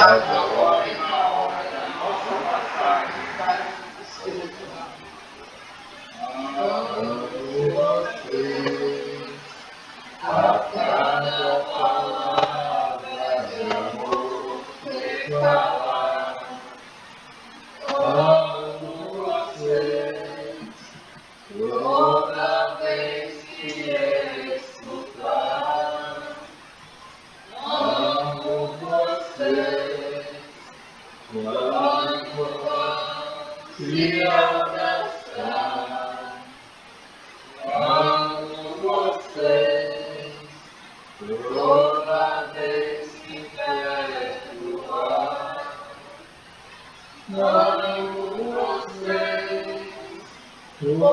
agora e na hora da nossa passagem para o Senhor. Amo você, a cada palavra de amor que falar. Amo você, toda vez que escutar. Amo você, quando se abraçar. Amo você, toda vez que perdoar. Amo você, toda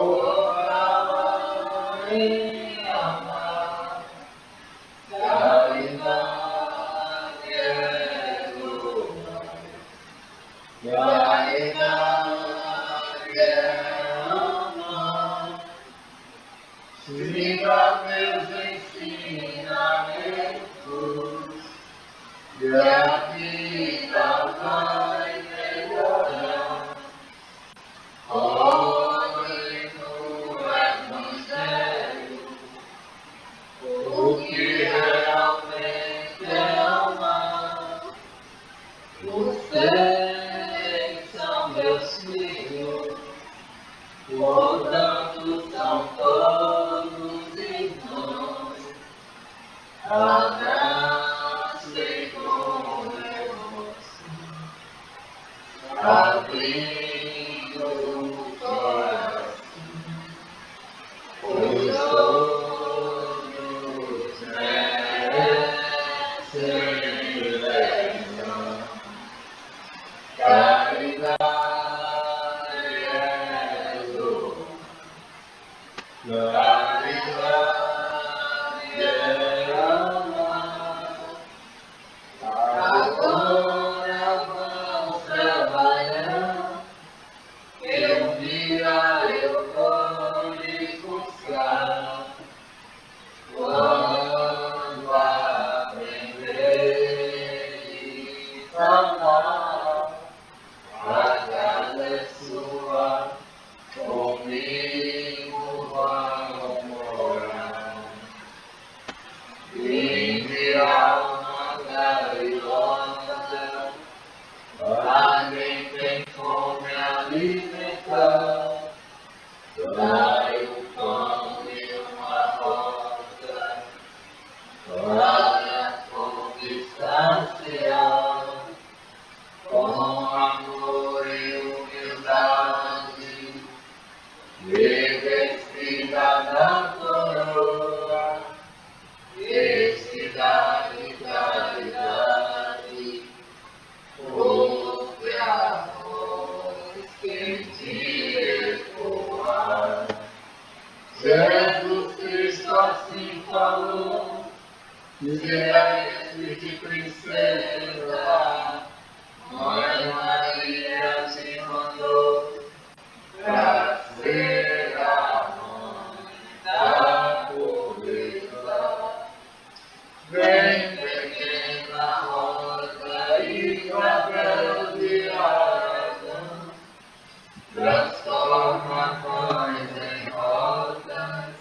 hora em amar. Caridade é louvar, caridade é amar. Siga meus ensinamentos e a vida vai melhorar. Olhe no Evangelho o que realmente é amar. Vocês são meus filhos, portanto são todos irmãos. Abracem com emoção, abrindo o coração, pois todos merecem eleição. Caridade é dor, caridade é amar. Agora vamos trabalhar, que um dia eu vou lhe buscar. Quando aprender a amar, a casa é sua, comigo vamos morar. Vinde alma caridosa, a quem tem fome alimentar. Dai o pão e uma rosa para conquistar com amor e humildade. Revestida da coroa, felicidade e caridade, ouve a voz que te ecoar. Jesus Cristo assim falou, silêncio de princesa, Mãe Maria te mandou pra ser a mãe da pobreza. Vem, pequena rosa e clavel de Aragão, transforma pães em rosas,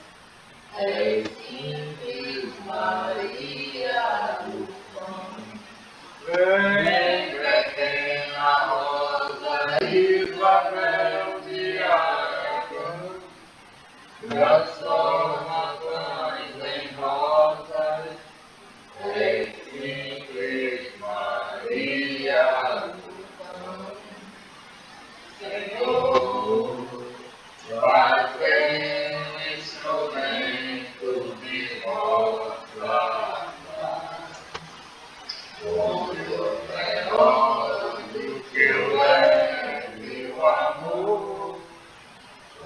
és simples Maria do pão. Vem, pequena rosa e clavel de Aragão, transforma pães em rosas, és simples Maria do pão. Senhor, fazei um instrumento de vossa paz. Onde houver ódio, que eu leve o amor.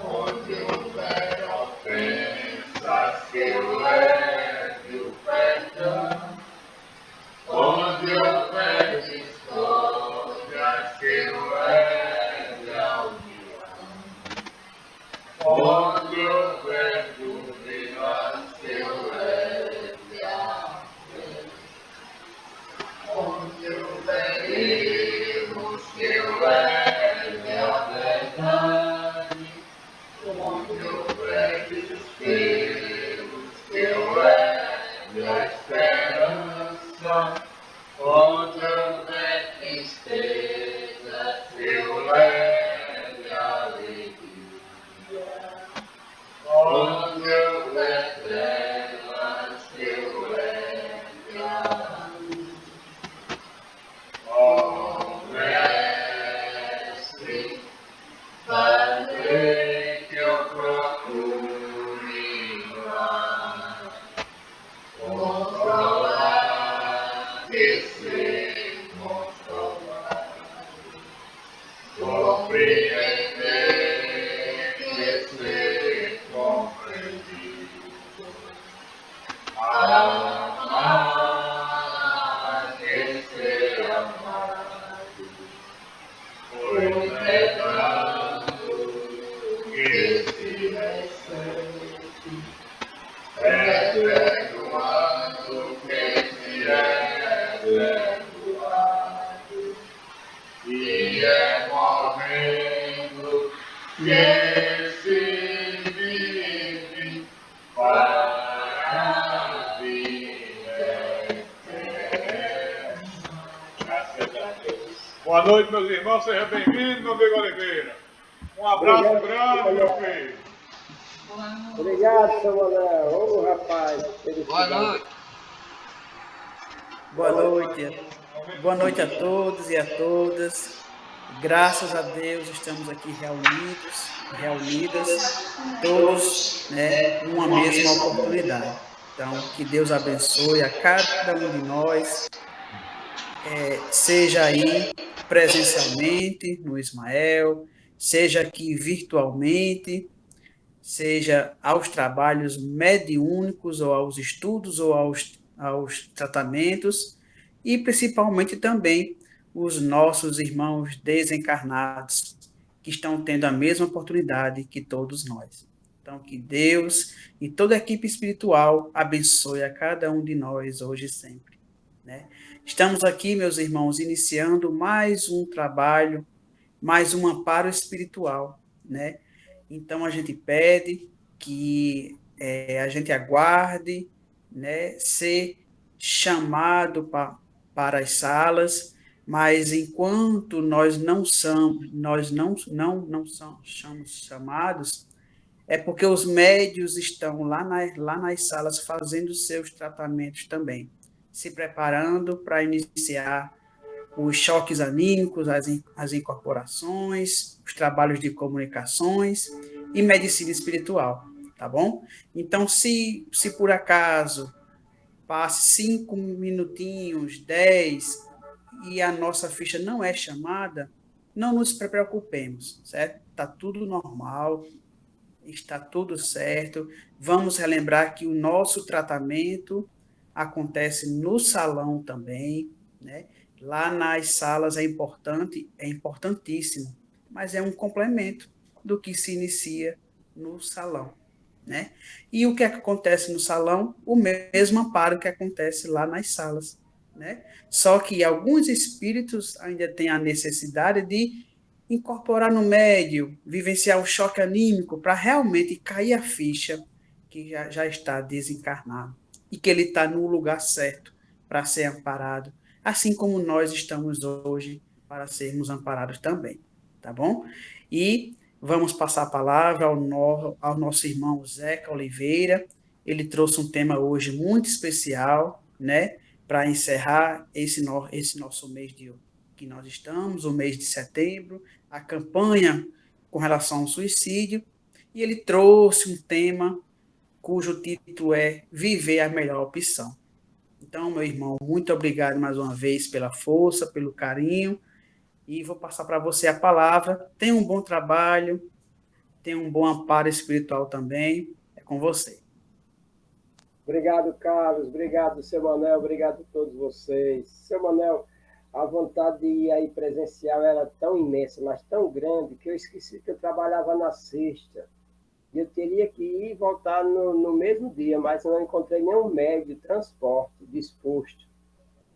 Onde houver ofensas, que eu leve o perdão. Onde houver discórdias, que eu leve a união. Onde houver dúvidas, que eu leve a fé. Onde houver onde houver tristeza, eu leve alegria. Onde houver trevas, eu leve alegria. Ó Mestre, fazer que eu procure lá, consolar e ser consolado, compreender e ser compreendido, amar e ser amado, pois é dado que se recebe, perdoando que se é perdoado, e é morrendo que se vive para a vida eterna. Graças a Deus. Boa noite, meus irmãos, seja bem-vindo, meu amigo Oliveira. Um abraço grande, meu filho. Obrigado, Samuel. Ô, rapaz. Boa noite. Boa noite. Boa noite a todos e a todas. Graças a Deus estamos aqui reunidas, todos, numa mesma oportunidade. Então, que Deus abençoe a cada um de nós, seja aí presencialmente no Ismael, seja aqui virtualmente, seja aos trabalhos mediúnicos, ou aos estudos, ou aos tratamentos, e principalmente também os nossos irmãos desencarnados, que estão tendo a mesma oportunidade que todos nós. Então, que Deus e toda a equipe espiritual abençoe a cada um de nós hoje e sempre, né? Estamos aqui, meus irmãos, iniciando mais um trabalho, mais um amparo espiritual, né? Então, a gente pede que a gente aguarde, né, ser chamado para as salas, mas enquanto nós não somos chamados, é porque os médios estão lá nas salas fazendo seus tratamentos também, se preparando para iniciar os choques anímicos, as incorporações, os trabalhos de comunicações e medicina espiritual, tá bom? Então, se por acaso passe 5 minutinhos, 10, e a nossa ficha não é chamada, não nos preocupemos, certo? Está tudo normal, está tudo certo. Vamos relembrar que o nosso tratamento acontece no salão também, né? Lá nas salas é importantíssimo, mas é um complemento do que se inicia no salão, né? E o que acontece no salão? O mesmo amparo que acontece lá nas salas, né? Só que alguns espíritos ainda têm a necessidade de incorporar no médio, vivenciar o choque anímico para realmente cair a ficha que já está desencarnado e que ele está no lugar certo para ser amparado, assim como nós estamos hoje para sermos amparados também, tá bom? E vamos passar a palavra ao nosso irmão Zeca Oliveira. Ele trouxe um tema hoje muito especial, né, para encerrar esse nosso mês que nós estamos, o mês de setembro, a campanha com relação ao suicídio, e ele trouxe um tema cujo título é Viver a Melhor Opção. Então, meu irmão, muito obrigado mais uma vez pela força, pelo carinho, e vou passar para você a palavra. Tenha um bom trabalho, tenha um bom amparo espiritual também. É com você. Obrigado, Carlos. Obrigado, seu Manel. Obrigado a todos vocês. Seu Manel, a vontade de ir aí presencial era tão imensa, mas tão grande, que eu esqueci que eu trabalhava na sexta. E eu teria que ir e voltar no mesmo dia, mas eu não encontrei nenhum meio de transporte disposto.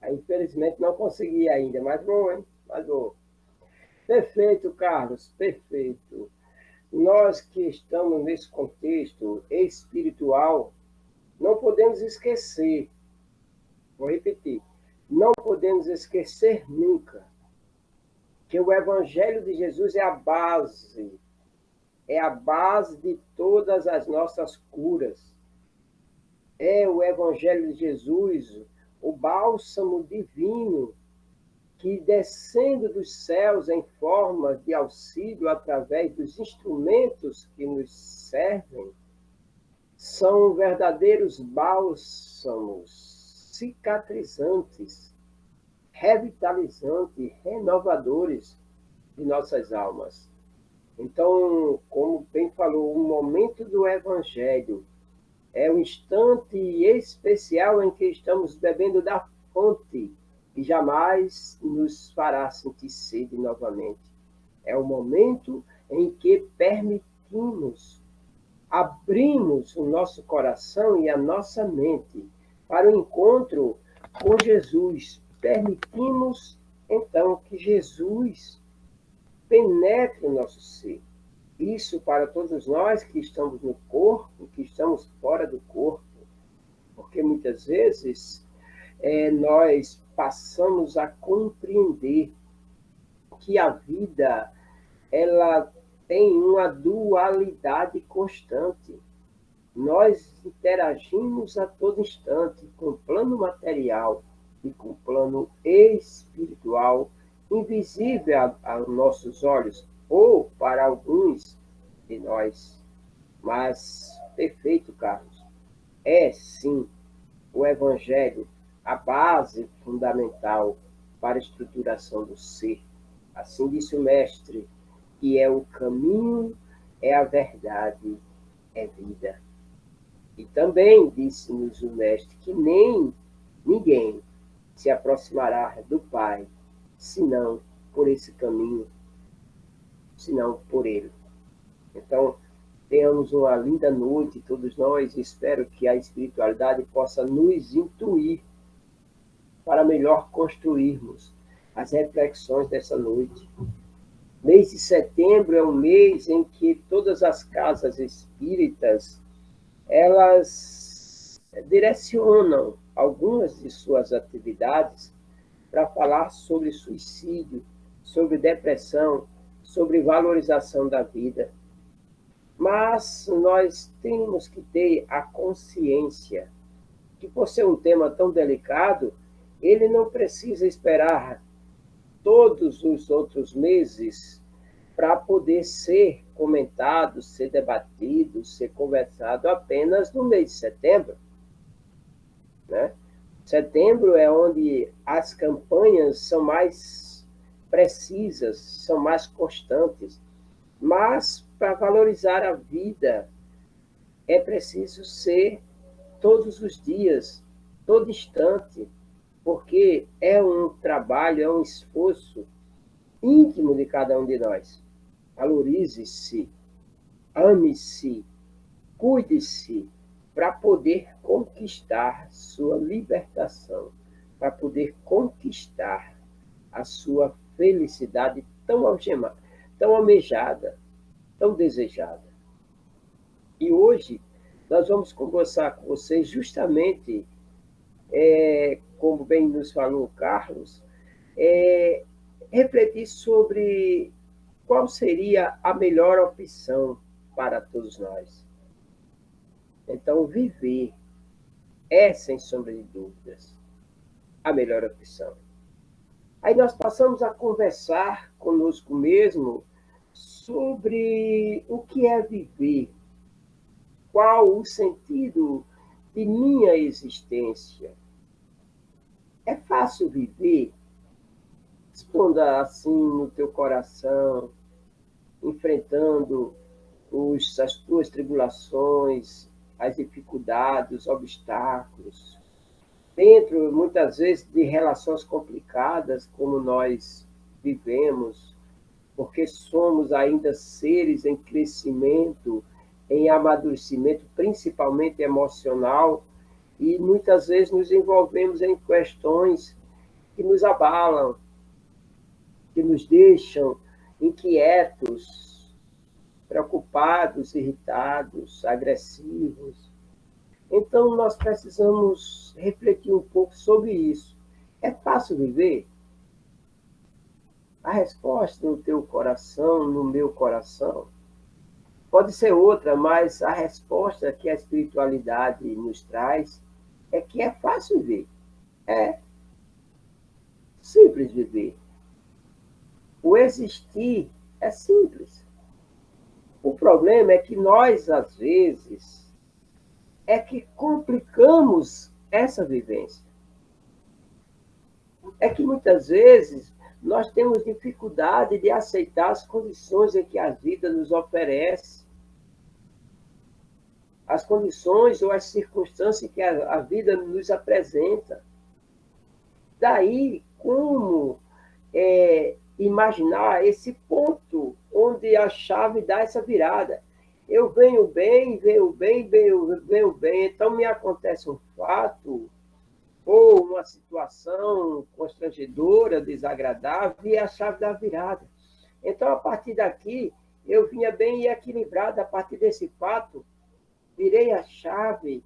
Aí, infelizmente, não consegui ainda, mas vou, hein? Mas vou. Perfeito, Carlos, perfeito. Nós que estamos nesse contexto espiritual, não podemos esquecer, vou repetir, não podemos esquecer nunca que o Evangelho de Jesus é a base de todas as nossas curas. É o Evangelho de Jesus, o bálsamo divino, que descendo dos céus em forma de auxílio através dos instrumentos que nos servem, são verdadeiros bálsamos cicatrizantes, revitalizantes, renovadores de nossas almas. Então, como bem falou, o momento do Evangelho é um instante especial em que estamos bebendo da fonte que jamais nos fará sentir sede novamente. É o momento em que abrimos o nosso coração e a nossa mente para o encontro com Jesus. Permitimos, então, que Jesus penetre o nosso ser. Isso para todos nós que estamos no corpo, que estamos fora do corpo, porque muitas vezes nós passamos a compreender que a vida ela tem uma dualidade constante. Nós interagimos a todo instante com o plano material e com o plano espiritual, invisível aos nossos olhos, ou para alguns de nós. Mas, perfeito, Carlos, é sim o Evangelho a base fundamental para a estruturação do ser. Assim disse o Mestre, que é o caminho, é a verdade, é vida. E também disse-nos o Mestre que nem ninguém se aproximará do Pai, senão por esse caminho, senão por ele. Então, tenhamos uma linda noite, todos nós. Espero que a espiritualidade possa nos intuir para melhor construirmos as reflexões dessa noite. Mês de setembro é um mês em que todas as casas espíritas elas direcionam algumas de suas atividades para falar sobre suicídio, sobre depressão, sobre valorização da vida. Mas nós temos que ter a consciência que, por ser um tema tão delicado, ele não precisa esperar todos os outros meses para poder ser comentado, ser debatido, ser conversado apenas no mês de setembro, né? Setembro é onde as campanhas são mais precisas, são mais constantes. Mas, para valorizar a vida, é preciso ser todos os dias, todo instante, porque é um trabalho, é um esforço íntimo de cada um de nós. Valorize-se, ame-se, cuide-se, para poder conquistar sua libertação, para poder conquistar a sua felicidade tão algemada, tão almejada, tão desejada. E hoje nós vamos conversar com vocês justamente, como bem nos falou o Carlos, refletir sobre qual seria a melhor opção para todos nós. Então, viver é, sem sombra de dúvidas, a melhor opção. Aí nós passamos a conversar conosco mesmo sobre o que é viver, qual o sentido de minha existência. É fácil viver? Responda assim no teu coração, enfrentando as tuas tribulações, as dificuldades, os obstáculos, dentro, muitas vezes, de relações complicadas, como nós vivemos, porque somos ainda seres em crescimento, em amadurecimento, principalmente emocional, e muitas vezes nos envolvemos em questões que nos abalam, que nos deixam inquietos, preocupados, irritados, agressivos. Então, nós precisamos refletir um pouco sobre isso. É fácil viver? A resposta no teu coração, no meu coração, pode ser outra, mas a resposta que a espiritualidade nos traz é que é fácil viver. É simples viver. O existir é simples. O problema é que nós, às vezes, é que complicamos essa vivência. É que muitas vezes nós temos dificuldade de aceitar as condições em que a vida nos oferece, as condições ou as circunstâncias que a vida nos apresenta. Daí, como imaginar esse ponto onde a chave dá essa virada? Eu venho bem, venho bem, então me acontece um fato ou uma situação constrangedora, desagradável, e é a chave da virada. Então, a partir daqui, eu vinha bem equilibrado. A partir desse fato, virei a chave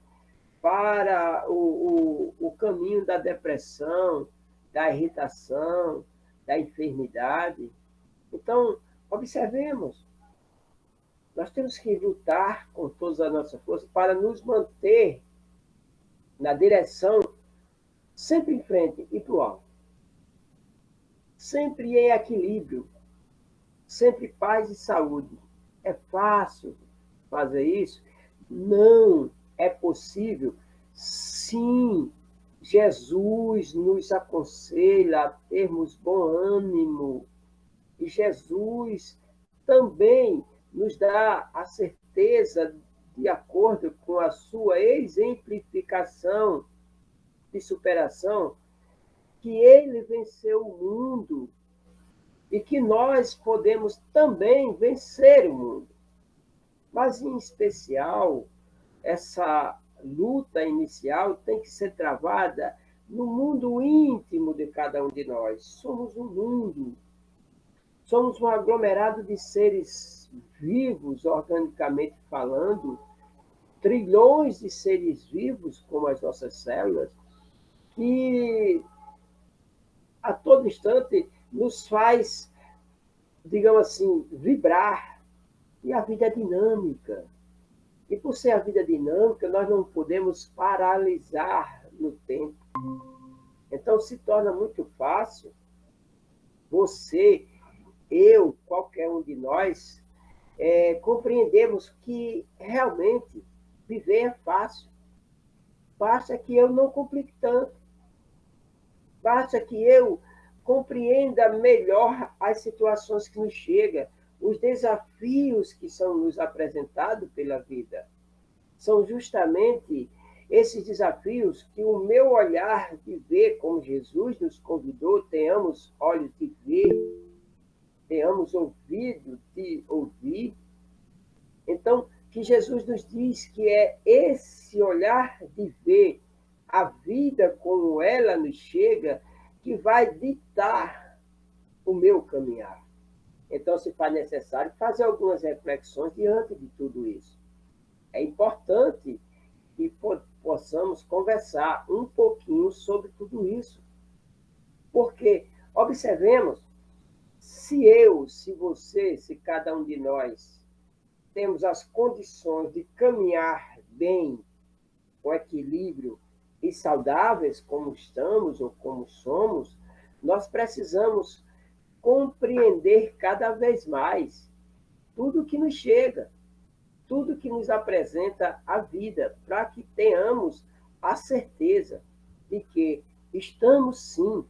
para o caminho da depressão, da irritação, da enfermidade. Então, observemos, nós temos que lutar com todas as nossas forças para nos manter na direção sempre em frente e para o alto. Sempre em equilíbrio. Sempre paz e saúde. É fácil fazer isso? Não é possível. Sim, Jesus nos aconselha a termos bom ânimo. E Jesus também nos dá a certeza, de acordo com a sua exemplificação de superação, que ele venceu o mundo e que nós podemos também vencer o mundo. Mas, em especial, essa luta inicial tem que ser travada no mundo íntimo de cada um de nós. Somos um mundo, somos um aglomerado de seres vivos, organicamente falando, trilhões de seres vivos, como as nossas células, que a todo instante nos faz, digamos assim, vibrar. E a vida é dinâmica. E por ser a vida dinâmica, nós não podemos paralisar no tempo. Então se torna muito fácil você, eu, qualquer um de nós, compreendemos que realmente viver é fácil. Basta que eu não complique tanto. Basta que eu compreenda melhor as situações que nos chegam, os desafios que são nos apresentados pela vida. São justamente esses desafios que o meu olhar de ver, como Jesus nos convidou, tenhamos olhos de ver, tenhamos ouvido de ouvir. Então, que Jesus nos diz que é esse olhar de ver a vida como ela nos chega que vai ditar o meu caminhar. Então, se faz necessário fazer algumas reflexões diante de tudo isso. É importante que possamos conversar um pouquinho sobre tudo isso. Porque, observemos, se eu, se você, se cada um de nós temos as condições de caminhar bem, com equilíbrio e saudáveis, como estamos ou como somos, nós precisamos compreender cada vez mais tudo que nos chega, tudo que nos apresenta a vida, para que tenhamos a certeza de que estamos, sim,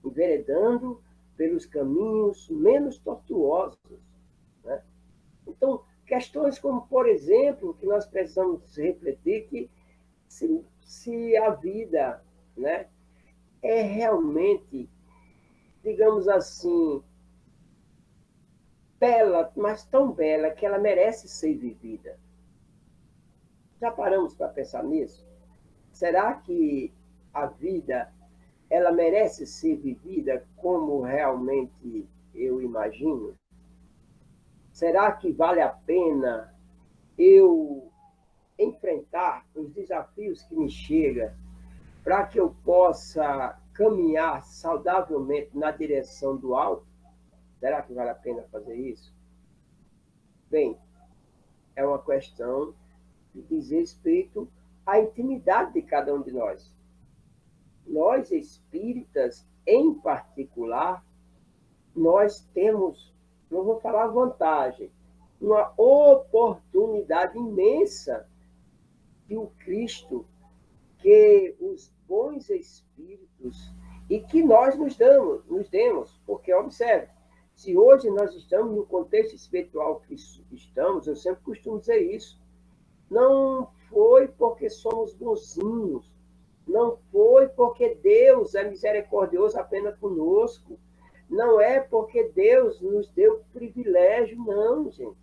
enveredando pelos caminhos menos tortuosos. Né? Então, questões como, por exemplo, que nós precisamos refletir, que se a vida, né, é realmente, digamos assim, bela, mas tão bela que ela merece ser vivida. Já paramos para pensar nisso? Será que a vida ela merece ser vivida como realmente eu imagino? Será que vale a pena eu enfrentar os desafios que me chegam para que eu possa caminhar saudavelmente na direção do alto, será que vale a pena fazer isso? Bem, é uma questão que diz respeito à intimidade de cada um de nós. Nós, espíritas, em particular, nós temos, não vou falar vantagem, uma oportunidade imensa que o Cristo, que os bons espíritos, e que nós nos demos, porque, observe, se hoje nós estamos no contexto espiritual que estamos, eu sempre costumo dizer isso, não foi porque somos bonzinhos, não foi porque Deus é misericordioso apenas conosco, não é porque Deus nos deu privilégio, não, gente.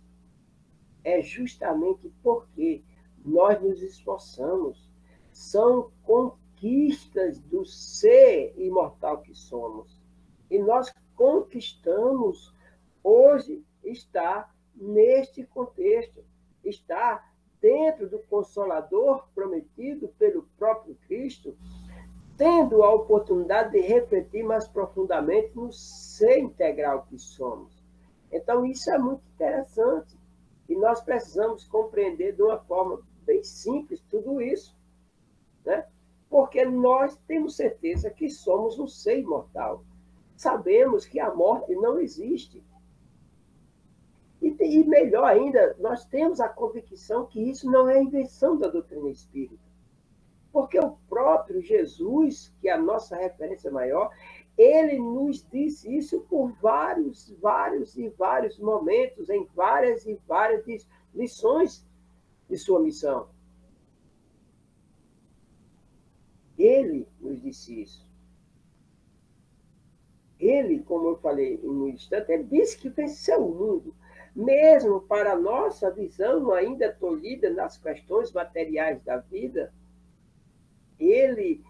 É justamente porque nós nos esforçamos. São conquistas do ser imortal que somos. E nós conquistamos, hoje está neste contexto, está dentro do Consolador prometido pelo próprio Cristo, tendo a oportunidade de refletir mais profundamente no ser integral que somos. Então, isso é muito interessante. E nós precisamos compreender de uma forma bem simples tudo isso, né? Porque nós temos certeza que somos um ser imortal. Sabemos que a morte não existe. E melhor ainda, nós temos a convicção que isso não é invenção da doutrina espírita. Porque o próprio Jesus, que é a nossa referência maior, ele nos disse isso por vários momentos, em várias e várias lições de sua missão. Ele nos disse isso. Ele, como eu falei no instante, ele disse que venceu o mundo. Mesmo para a nossa visão ainda tolhida nas questões materiais da vida, ele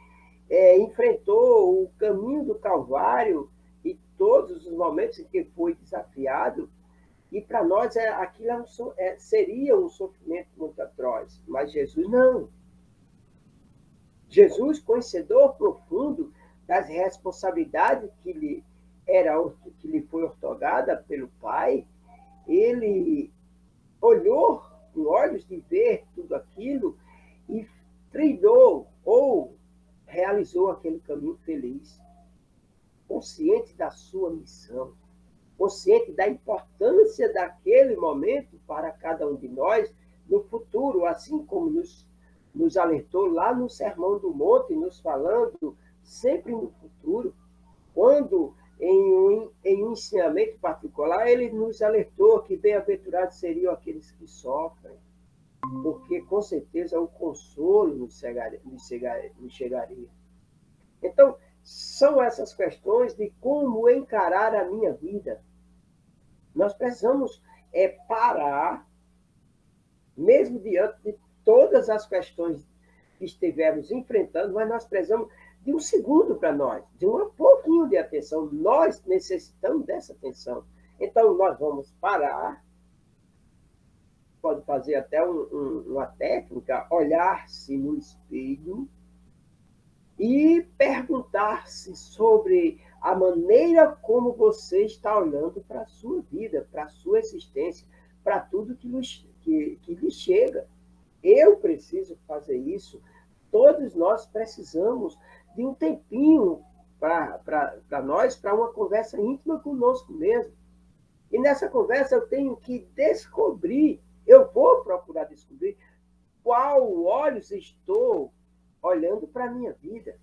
enfrentou o caminho do Calvário e todos os momentos em que foi desafiado, e para nós aquilo seria um sofrimento muito atroz, mas Jesus não. Jesus, conhecedor profundo das responsabilidades que lhe foi outorgada pelo Pai, ele olhou com olhos de ver tudo aquilo e trilhou ou realizou aquele caminho feliz, consciente da sua missão, consciente da importância daquele momento para cada um de nós no futuro, assim como nos alertou lá no Sermão do Monte, nos falando sempre no futuro, quando em um ensinamento particular, ele nos alertou que bem-aventurados seriam aqueles que sofrem, porque com certeza o consolo nos chegaria. Então, são essas questões de como encarar a minha vida. Nós precisamos parar, mesmo diante de todas as questões que estivermos enfrentando, mas nós precisamos de um segundo para nós, de um pouquinho de atenção. Nós necessitamos dessa atenção. Então, nós vamos parar, pode fazer até uma técnica, olhar-se no espelho e perguntar-se sobre a maneira como você está olhando para a sua vida, para a sua existência, para tudo que lhe chega. Eu preciso fazer isso. Todos nós precisamos de um tempinho para nós, para uma conversa íntima conosco mesmo. E nessa conversa eu tenho que descobrir, eu vou procurar descobrir qual olhos estou olhando para a minha vida.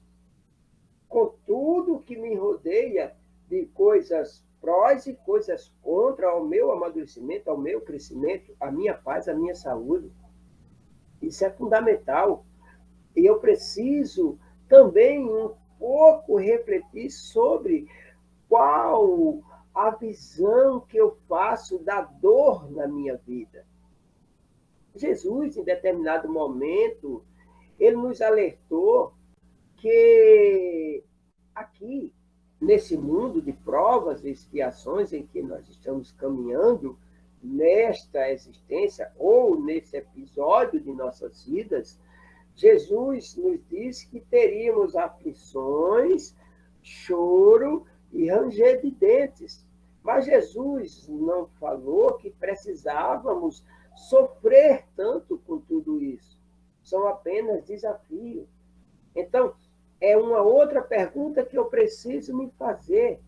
Com tudo que me rodeia de coisas prós e coisas contra ao meu amadurecimento, ao meu crescimento, à minha paz, à minha saúde. Isso é fundamental. E eu preciso também um pouco refletir sobre qual a visão que eu faço da dor na minha vida. Jesus, em determinado momento, ele nos alertou que aqui, nesse mundo de provas e expiações em que nós estamos caminhando, nesta existência ou nesse episódio de nossas vidas, Jesus nos disse que teríamos aflições, choro e ranger de dentes. Mas Jesus não falou que precisávamos sofrer tanto com tudo isso. São apenas desafios. Então, é uma outra pergunta que eu preciso me fazer.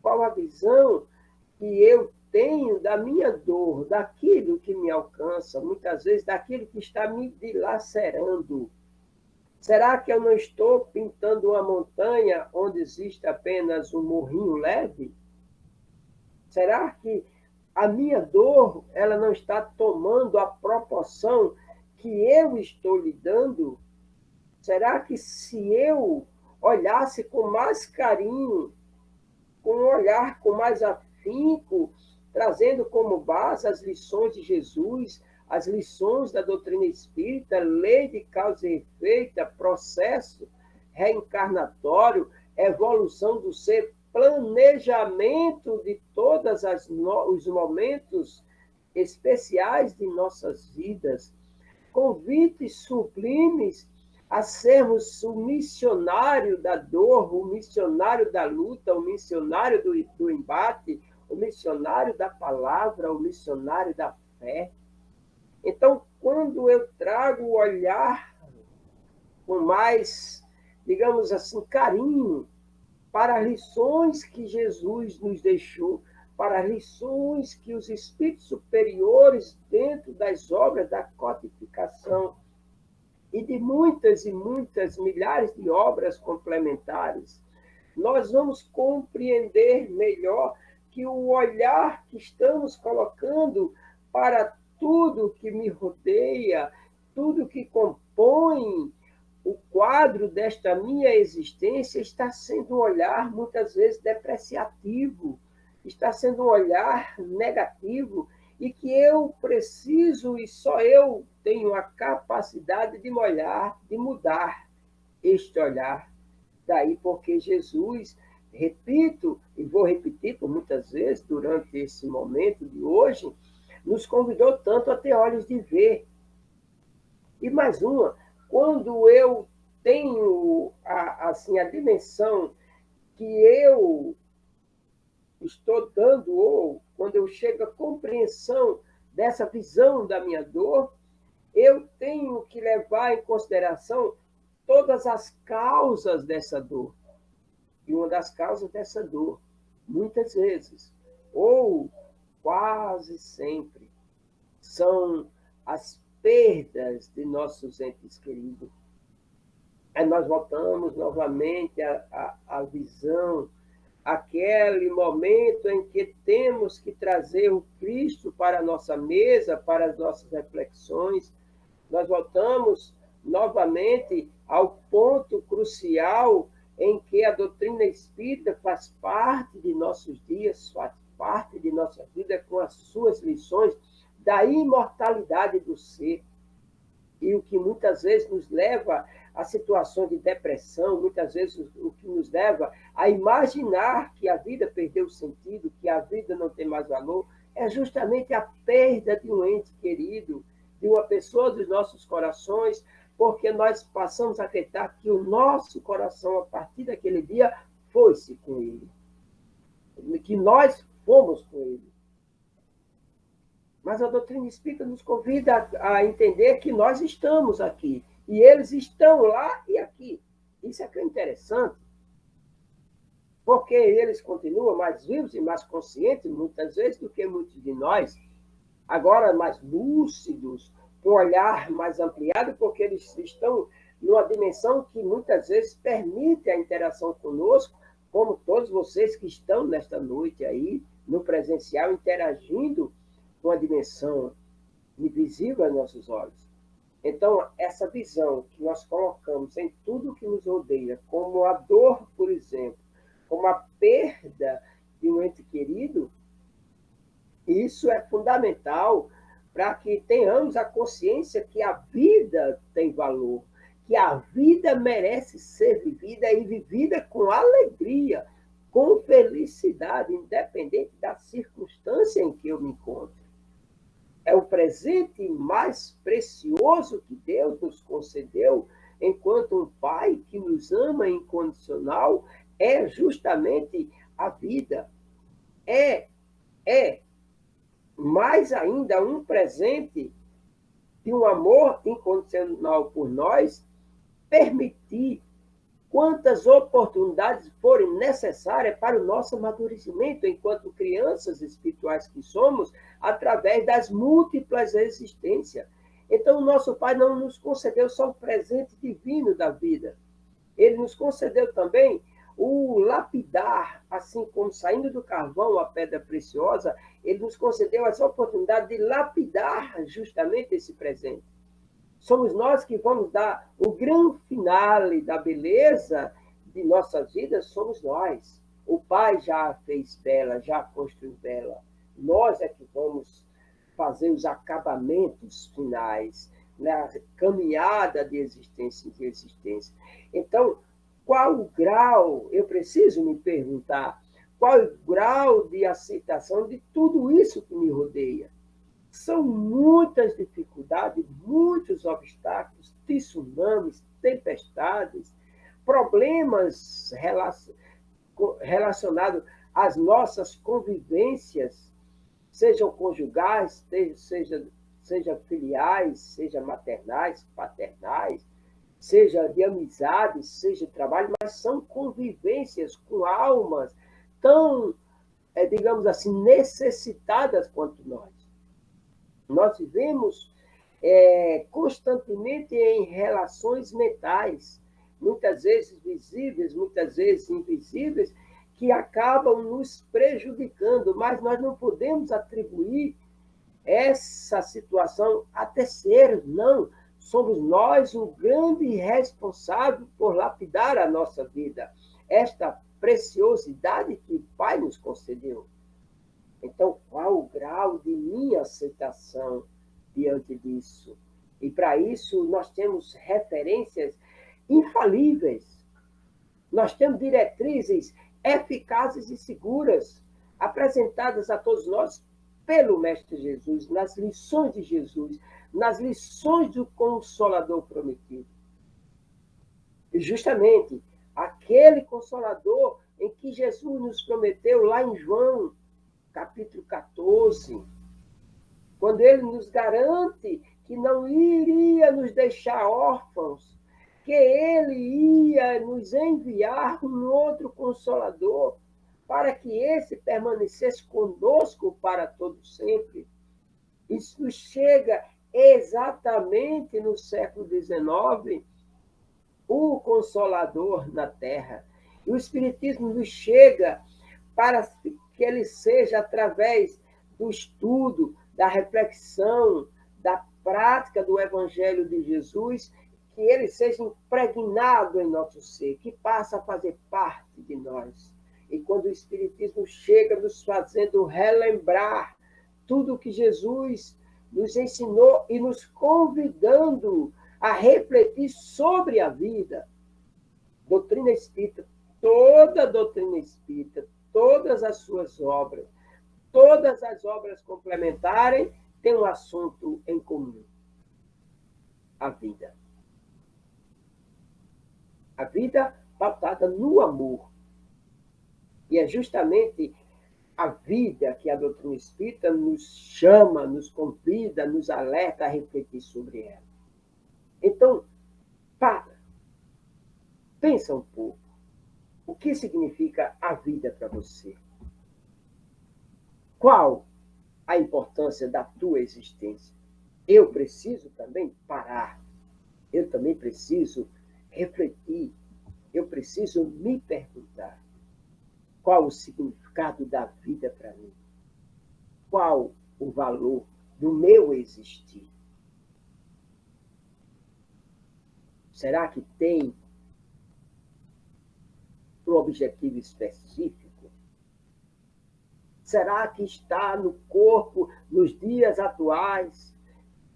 Qual a visão que eu tenho da minha dor, daquilo que me alcança, muitas vezes daquilo que está me dilacerando? Será que eu não estou pintando uma montanha onde existe apenas um morrinho leve? Será que a minha dor ela não está tomando a proporção que eu estou lhe dando? Será que se eu olhasse com mais carinho, com um olhar com mais afinco, trazendo como base as lições de Jesus, as lições da doutrina espírita, lei de causa e efeito, processo reencarnatório, evolução do ser, planejamento de todos os momentos especiais de nossas vidas, convites sublimes a sermos o missionário da dor, o missionário da luta, o missionário do embate, o missionário da palavra, o missionário da fé. Então, quando eu trago o olhar com mais, digamos assim, carinho para as lições que Jesus nos deixou, para as lições que os espíritos superiores, dentro das obras da codificação, e de muitas e muitas milhares de obras complementares, nós vamos compreender melhor que o olhar que estamos colocando para tudo que me rodeia, tudo que compõe o quadro desta minha existência, está sendo um olhar muitas vezes depreciativo, está sendo um olhar negativo, e que eu preciso, e só eu tenho a capacidade de mudar este olhar. Daí porque Jesus, repito, e vou repetir por muitas vezes durante esse momento de hoje, nos convidou tanto a ter olhos de ver. E mais uma, quando eu tenho assim, a dimensão que eu estou dando, ou quando eu chego à compreensão dessa visão da minha dor, eu tenho que levar em consideração todas as causas dessa dor. E uma das causas dessa dor, muitas vezes, ou quase sempre, são as perdas de nossos entes queridos. Aí nós voltamos novamente à visão, aquele momento em que temos que trazer o Cristo para a nossa mesa, para as nossas reflexões. Nós voltamos novamente ao ponto crucial em que a doutrina espírita faz parte de nossos dias, faz parte de nossa vida com as suas lições da imortalidade do ser. E o que muitas vezes nos leva a situações de depressão, muitas vezes o que nos leva a imaginar que a vida perdeu sentido, que a vida não tem mais valor, é justamente a perda de um ente querido, de uma pessoa dos nossos corações, porque nós passamos a acreditar que o nosso coração, a partir daquele dia, foi-se com ele. Que nós fomos com ele. Mas a doutrina espírita nos convida a entender que nós estamos aqui. E eles estão lá e aqui. Isso é que é interessante. Porque eles continuam mais vivos e mais conscientes, muitas vezes, do que muitos de nós. Agora mais lúcidos, com um olhar mais ampliado, porque eles estão numa dimensão que muitas vezes permite a interação conosco, como todos vocês que estão nesta noite aí, no presencial, interagindo com a dimensão invisível aos nossos olhos. Então, essa visão que nós colocamos em tudo que nos rodeia, como a dor, por exemplo, como a perda de um ente querido, isso é fundamental para que tenhamos a consciência que a vida tem valor, que a vida merece ser vivida e vivida com alegria, com felicidade, independente da circunstância em que eu me encontro. É o presente mais precioso que Deus nos concedeu, enquanto um pai que nos ama incondicional, é justamente a vida. É mais ainda um presente de um amor incondicional por nós, permitir quantas oportunidades forem necessárias para o nosso amadurecimento enquanto crianças espirituais que somos, através das múltiplas existências. Então, o nosso Pai não nos concedeu só o presente divino da vida. Ele nos concedeu também o lapidar, assim como saindo do carvão a pedra preciosa, ele nos concedeu essa oportunidade de lapidar justamente esse presente. Somos nós que vamos dar o grande finale da beleza de nossas vidas, somos nós. O Pai já fez bela, já construiu bela. Nós é que vamos fazer os acabamentos finais, na caminhada de existência em existência. Então, qual o grau, eu preciso me perguntar, qual o grau de aceitação de tudo isso que me rodeia? São muitas dificuldades, muitos obstáculos, tsunamis, tempestades, problemas relacionados às nossas convivências, sejam conjugais, seja filiais, seja maternais, paternais, seja de amizades, seja de trabalho, mas são convivências com almas tão, digamos assim, necessitadas quanto nós. Nós vivemos constantemente em relações mentais, muitas vezes visíveis, muitas vezes invisíveis, que acabam nos prejudicando, mas nós não podemos atribuir essa situação a terceiros, não. Somos nós o grande responsável por lapidar a nossa vida, esta preciosidade que o Pai nos concedeu. Então, qual o grau de minha aceitação diante disso? E, para isso, nós temos referências infalíveis. Nós temos diretrizes eficazes e seguras, apresentadas a todos nós pelo Mestre Jesus, nas lições de Jesus, nas lições do Consolador prometido. E, justamente, aquele Consolador em que Jesus nos prometeu lá em João, capítulo 14, quando ele nos garante que não iria nos deixar órfãos, que ele ia nos enviar um outro Consolador, para que esse permanecesse conosco para todo sempre. Isso chega exatamente no século XIX, o Consolador na Terra. E o Espiritismo nos chega para que ele seja através do estudo, da reflexão, da prática do Evangelho de Jesus, que ele seja impregnado em nosso ser, que passe a fazer parte de nós. E quando o Espiritismo chega nos fazendo relembrar tudo o que Jesus nos ensinou e nos convidando a refletir sobre a vida, doutrina espírita, toda a doutrina espírita, todas as suas obras, todas as obras complementares têm um assunto em comum: a vida. A vida pautada no amor. E é justamente a vida que a doutrina espírita nos chama, nos convida, nos alerta a refletir sobre ela. Então, pensa um pouco. O que significa a vida para você? Qual a importância da tua existência? Eu preciso também parar. Eu também preciso refletir. Eu preciso me perguntar: qual o significado da vida para mim? Qual o valor do meu existir? Será que tem um objetivo específico? Será que está no corpo, nos dias atuais,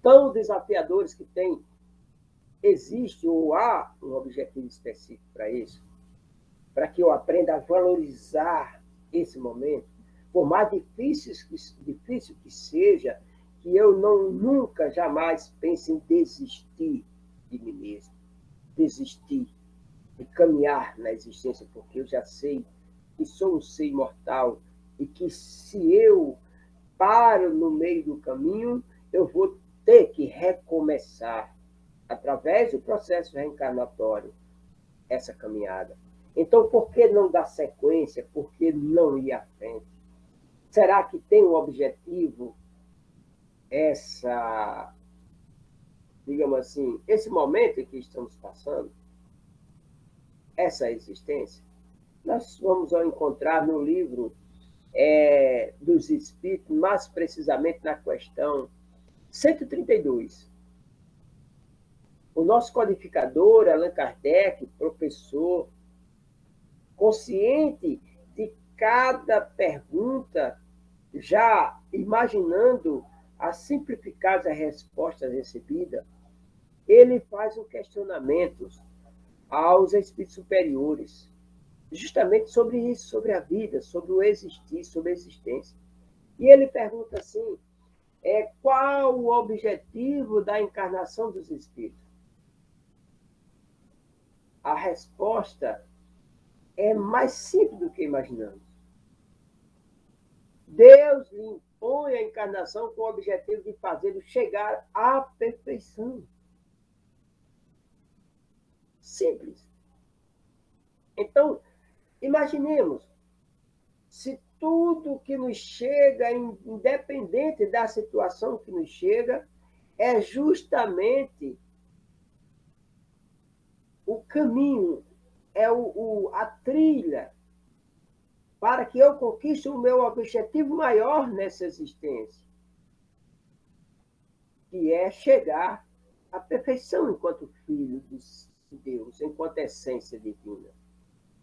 tão desafiadores que tem, existe ou há um objetivo específico para isso? Para que eu aprenda a valorizar esse momento, por mais difícil que seja, que eu nunca, jamais pense em desistir de mim mesmo. Desistir. caminhar na existência, porque eu já sei que sou um ser imortal e que se eu paro no meio do caminho, eu vou ter que recomeçar através do processo reencarnatório essa caminhada. Então, por que não dar sequência? Por que não ir à frente? Será que tem um objetivo essa, digamos assim, esse momento em que estamos passando, essa existência? Nós vamos encontrar no livro dos Espíritos, mais precisamente na questão 132. O nosso codificador, Allan Kardec, professor, consciente de cada pergunta, já imaginando as simplificadas respostas recebidas, ele faz um questionamento aos espíritos superiores, justamente sobre isso, sobre a vida, sobre o existir, sobre a existência. E ele pergunta assim, qual o objetivo da encarnação dos espíritos? A resposta é mais simples do que imaginamos. Deus lhe impõe a encarnação com o objetivo de fazê-lo chegar à perfeição. Simples. Então, imaginemos, se tudo que nos chega, independente da situação que nos chega, é justamente o caminho, a trilha para que eu conquiste o meu objetivo maior nessa existência, que é chegar à perfeição enquanto filho de Deus, enquanto essência divina.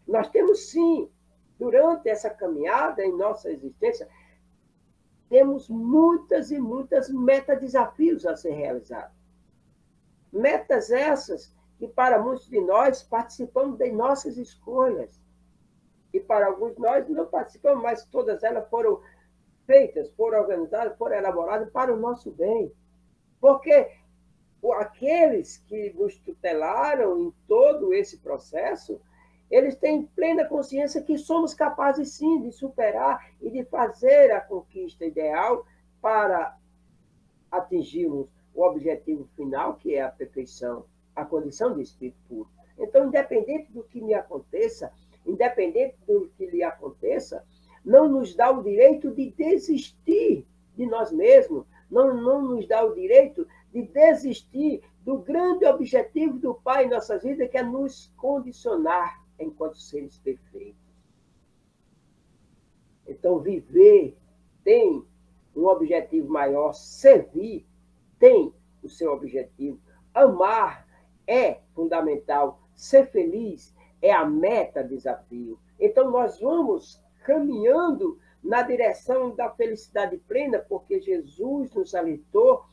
Nós temos, sim, durante essa caminhada em nossa existência, temos muitas e muitas meta-desafios a ser realizados. Metas essas que, para muitos de nós, participamos das nossas escolhas. E para alguns de nós não participamos, mas todas elas foram feitas, foram organizadas, foram elaboradas para o nosso bem. Porque aqueles que nos tutelaram em todo esse processo, eles têm plena consciência que somos capazes, sim, de superar e de fazer a conquista ideal para atingirmos o objetivo final, que é a perfeição, a condição de espírito puro. Então, independente do que me aconteça, independente do que lhe aconteça, não nos dá o direito de desistir de nós mesmos, não nos dá o direito de desistir do grande objetivo do Pai em nossas vidas, que é nos condicionar enquanto seres perfeitos. Então, viver tem um objetivo maior, servir tem o seu objetivo, amar é fundamental, ser feliz é a meta-desafio. Então, nós vamos caminhando na direção da felicidade plena, porque Jesus nos alertou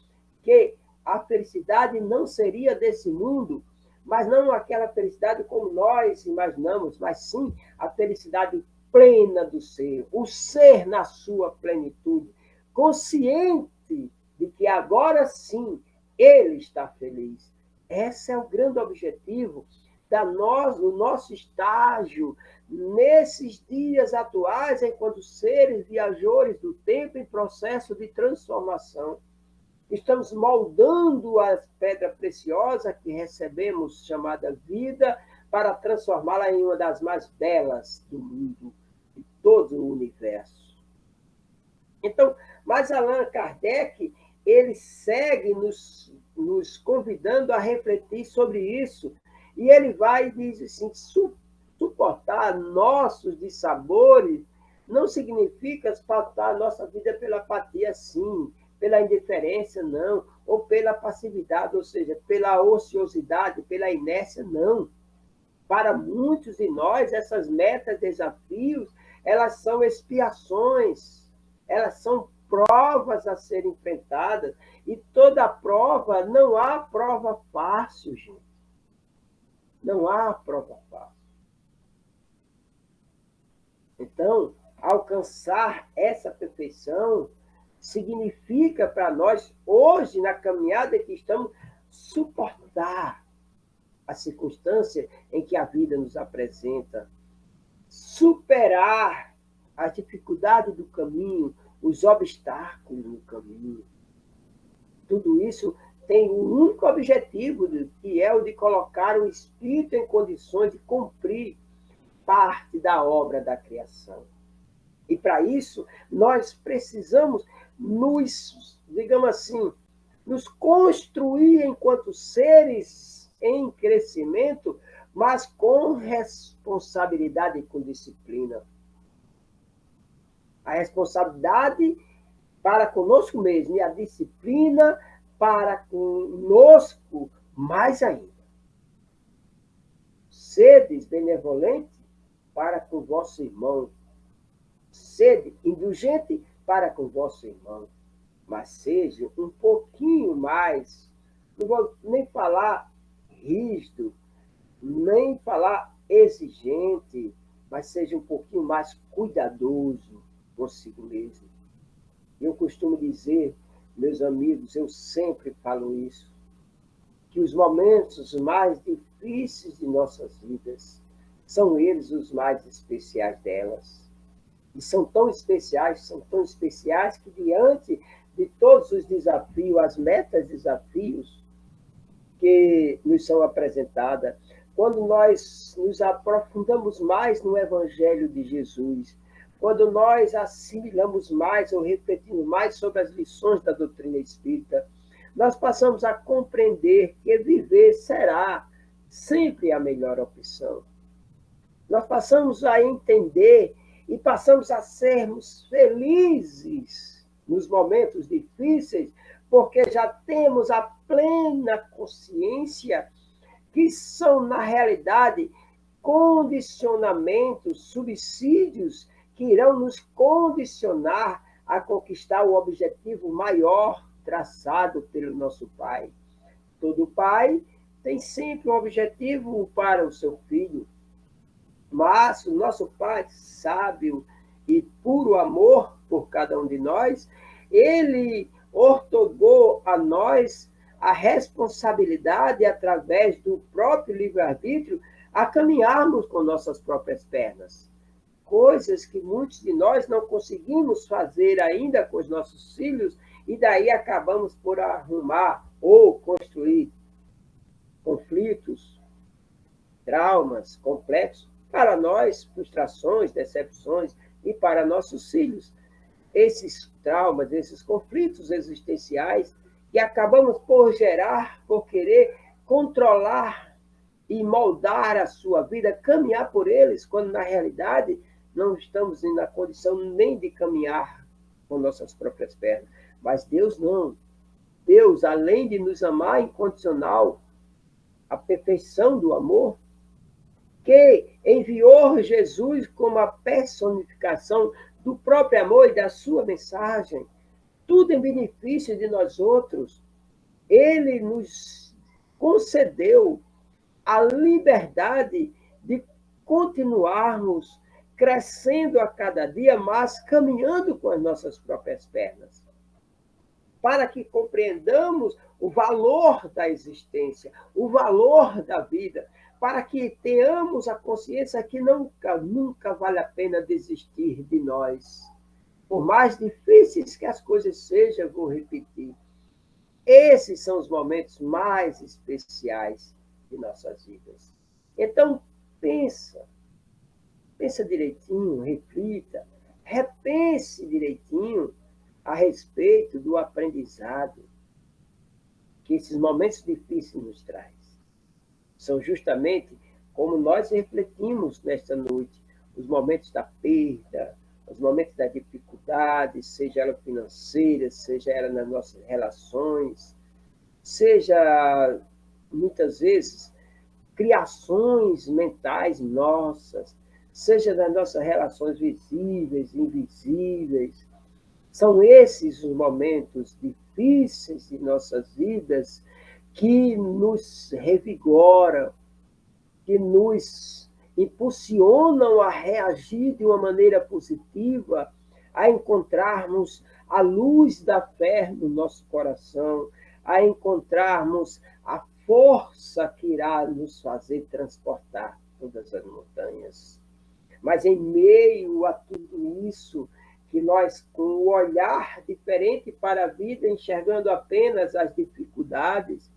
que a felicidade não seria desse mundo, mas não aquela felicidade como nós imaginamos, mas sim a felicidade plena do ser, o ser na sua plenitude, consciente de que agora sim ele está feliz. Esse é o grande objetivo do nosso estágio, nesses dias atuais, enquanto seres viajores do tempo em processo de transformação. Estamos moldando a pedra preciosa que recebemos, chamada vida, para transformá-la em uma das mais belas do mundo, de todo o universo. Então, mas Allan Kardec, ele segue nos convidando a refletir sobre isso. E ele vai e diz assim, suportar nossos dissabores não significa pautar a nossa vida pela apatia, sim, pela indiferença, não, ou pela passividade, ou seja, pela ociosidade, pela inércia, não. Para muitos de nós, essas metas, desafios, elas são expiações, elas são provas a serem enfrentadas, e toda prova, não há prova fácil, gente. Não há prova fácil. Então, alcançar essa perfeição significa para nós, hoje, na caminhada que estamos, suportar a circunstância em que a vida nos apresenta, superar as dificuldades do caminho, os obstáculos no caminho. Tudo isso tem um único objetivo, que é o de colocar o espírito em condições de cumprir parte da obra da criação. E para isso, nós precisamos digamos assim, nos construir enquanto seres em crescimento, mas com responsabilidade e com disciplina. A responsabilidade para conosco mesmo e a disciplina para conosco mais ainda. Sedes benevolente para com vosso irmão. Sede indulgente para com vosso irmão. Mas seja um pouquinho mais, não vou nem falar rígido, nem falar exigente, mas seja um pouquinho mais cuidadoso consigo mesmo. Eu costumo dizer, meus amigos, eu sempre falo isso, que os momentos mais difíceis de nossas vidas são eles os mais especiais delas. E são tão especiais que diante de todos os desafios, as metas desafios que nos são apresentadas, quando nós nos aprofundamos mais no Evangelho de Jesus, quando nós assimilamos mais ou refletimos mais sobre as lições da doutrina espírita, nós passamos a compreender que viver será sempre a melhor opção. Nós passamos a entender e passamos a sermos felizes nos momentos difíceis, porque já temos a plena consciência que são, na realidade, condicionamentos, subsídios que irão nos condicionar a conquistar o objetivo maior traçado pelo nosso Pai. Todo pai tem sempre um objetivo para o seu filho, mas o nosso Pai, sábio e puro amor por cada um de nós, ele ortogou a nós a responsabilidade, através do próprio livre-arbítrio, a caminharmos com nossas próprias pernas. Coisas que muitos de nós não conseguimos fazer ainda com os nossos filhos, e daí acabamos por arrumar ou construir conflitos, traumas complexos para nós, frustrações, decepções, e para nossos filhos, esses traumas, esses conflitos existenciais que acabamos por gerar, por querer controlar e moldar a sua vida, caminhar por eles, quando na realidade não estamos na condição nem de caminhar com nossas próprias pernas. Mas Deus não. Deus, além de nos amar incondicional, a perfeição do amor, que enviou Jesus como a personificação do próprio amor e da sua mensagem, tudo em benefício de nós outros, ele nos concedeu a liberdade de continuarmos crescendo a cada dia, mas caminhando com as nossas próprias pernas, para que compreendamos o valor da existência, o valor da vida, para que tenhamos a consciência que nunca vale a pena desistir de nós. Por mais difíceis que as coisas sejam, vou repetir, esses são os momentos mais especiais de nossas vidas. Então, pensa direitinho, reflita, repense direitinho a respeito do aprendizado que esses momentos difíceis nos trazem. São justamente como nós refletimos nesta noite, os momentos da perda, os momentos da dificuldade, seja ela financeira, seja ela nas nossas relações, seja, muitas vezes, criações mentais nossas, seja nas nossas relações visíveis, invisíveis. São esses os momentos difíceis de nossas vidas que nos revigoram, que nos impulsionam a reagir de uma maneira positiva, a encontrarmos a luz da fé no nosso coração, a encontrarmos a força que irá nos fazer transportar todas as montanhas. Mas em meio a tudo isso, que nós, com um olhar diferente para a vida, enxergando apenas as dificuldades,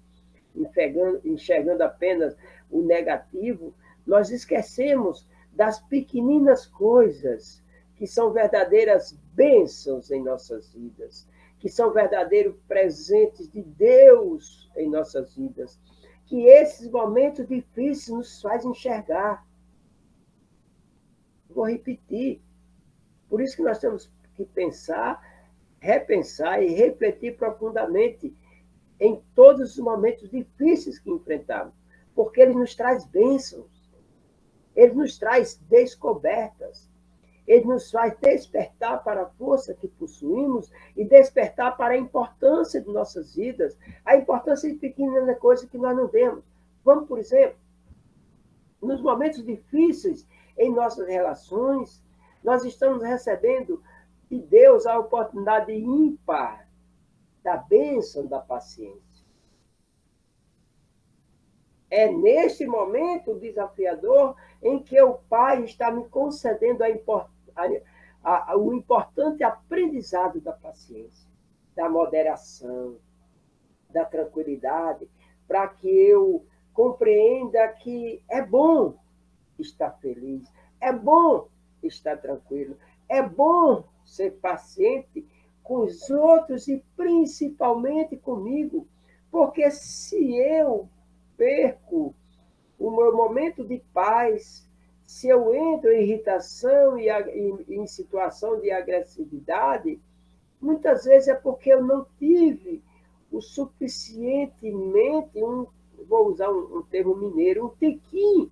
enxergando apenas o negativo, nós esquecemos das pequeninas coisas que são verdadeiras bênçãos em nossas vidas, que são verdadeiros presentes de Deus em nossas vidas, que esses momentos difíceis nos fazem enxergar. Vou repetir. Por isso que nós temos que pensar, repensar e refletir profundamente em todos os momentos difíceis que enfrentamos, porque ele nos traz bênçãos, ele nos traz descobertas, ele nos faz despertar para a força que possuímos e despertar para a importância de nossas vidas, a importância de pequenas coisas que nós não vemos. Vamos, por exemplo, nos momentos difíceis em nossas relações, nós estamos recebendo de Deus a oportunidade ímpar da bênção da paciência. É neste momento desafiador em que o Pai está me concedendo o importante aprendizado da paciência, da moderação, da tranquilidade, para que eu compreenda que é bom estar feliz, é bom estar tranquilo, é bom ser paciente com os outros e principalmente comigo, porque se eu perco o meu momento de paz, se eu entro em irritação e em situação de agressividade, muitas vezes é porque eu não tive o suficientemente, vou usar um termo mineiro, um tiquinho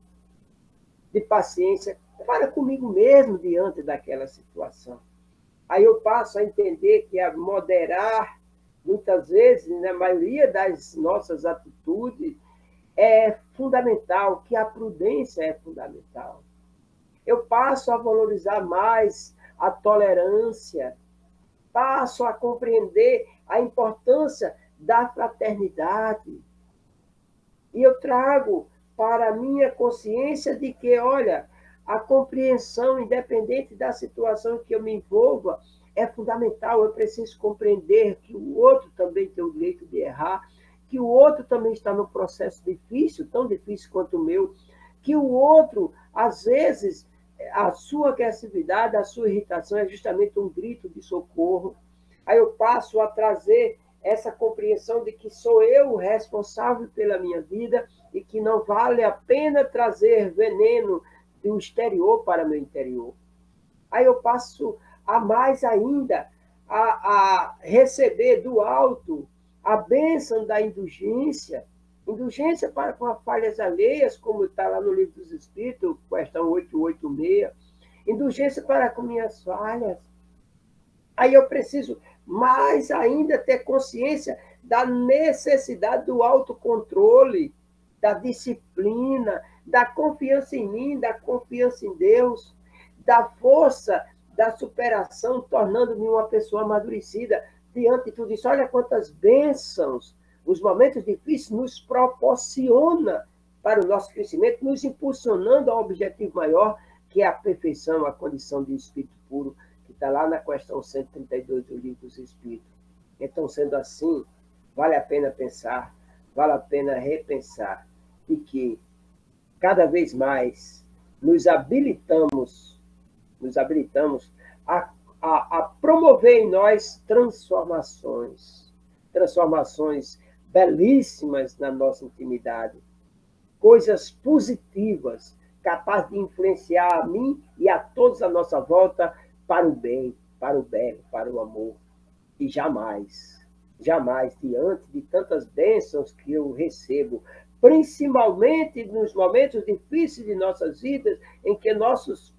de paciência para comigo mesmo diante daquela situação. Aí eu passo a entender que a moderar, muitas vezes, na maioria das nossas atitudes, é fundamental, que a prudência é fundamental. Eu passo a valorizar mais a tolerância, passo a compreender a importância da fraternidade. E eu trago para a minha consciência de que, olha, a compreensão, independente da situação que eu me envolva, é fundamental. Eu preciso compreender que o outro também tem o direito de errar, que o outro também está num processo difícil, tão difícil quanto o meu, que o outro, às vezes, a sua agressividade, a sua irritação é justamente um grito de socorro. Aí eu passo a trazer essa compreensão de que sou eu o responsável pela minha vida e que não vale a pena trazer veneno do exterior para meu interior. Aí eu passo a mais ainda a receber do alto a bênção da indulgência, indulgência para com as falhas alheias, como está lá no Livro dos Espíritos, questão 886, indulgência para com minhas falhas. Aí eu preciso mais ainda ter consciência da necessidade do autocontrole, da disciplina, da confiança em mim, da confiança em Deus, da força da superação, tornando-me uma pessoa amadurecida diante de tudo isso. Olha quantas bênçãos os momentos difíceis nos proporciona para o nosso crescimento, nos impulsionando ao objetivo maior, que é a perfeição, a condição de espírito puro, que está lá na questão 132 do Livro dos Espíritos. Então, sendo assim, vale a pena pensar, vale a pena repensar, de que cada vez mais nos habilitamos a promover em nós transformações belíssimas na nossa intimidade, coisas positivas, capazes de influenciar a mim e a todos à nossa volta para o bem, para o belo, para o amor. E jamais, diante de tantas bênçãos que eu recebo, principalmente nos momentos difíceis de nossas vidas, em que nosso